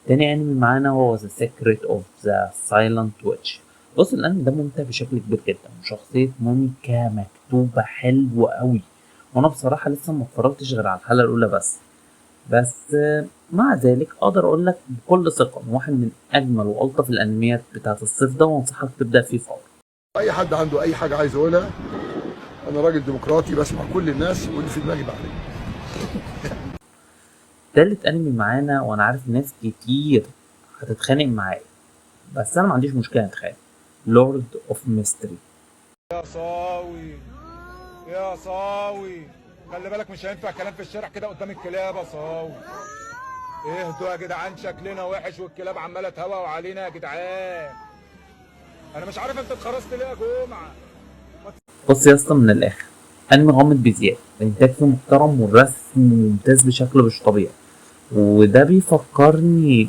تاني انمي معانا هو The Secret of the Silent Witch. بص الانمي ده ممتع بشكل كبير جدا، وشخصية موميكا مكتوبة حلو قوي، وانا بصراحة لسه ما اتفرجتش غير على الحلقة الاولى بس مع ذلك اقدر اقول لك بكل ثقة ان واحد من اجمل والطف الانميات بتاعت الصيف ده، وانصحك تبدأ فيه فورا. اي حد عنده اي حاجه عايز يقولها، انا راجل ديمقراطي بسمع كل الناس واللي في دماغي بعمله. تالت انمي معانا، وانا عارف ناس كتير هتتخانق معايا، بس انا ما عنديش مشكلة اتخانق. لورد اوف ميستري. يا صاوي يا صاوي، خلي بالك مش هينفع كلام في الشارع كده قدام الكلاب يا صاوي. اهدوا يا جدعان، شكلنا وحش والكلاب عماله تهوى علينا يا جدعان. انا مش عارف انت اتخرجت ليه يا جمعه. بص يا اسطى، من الاخر انمي غامض بزياده، الانتاج فيه محترم والرسم ممتاز بشكل مش طبيعي، وده بيفكرني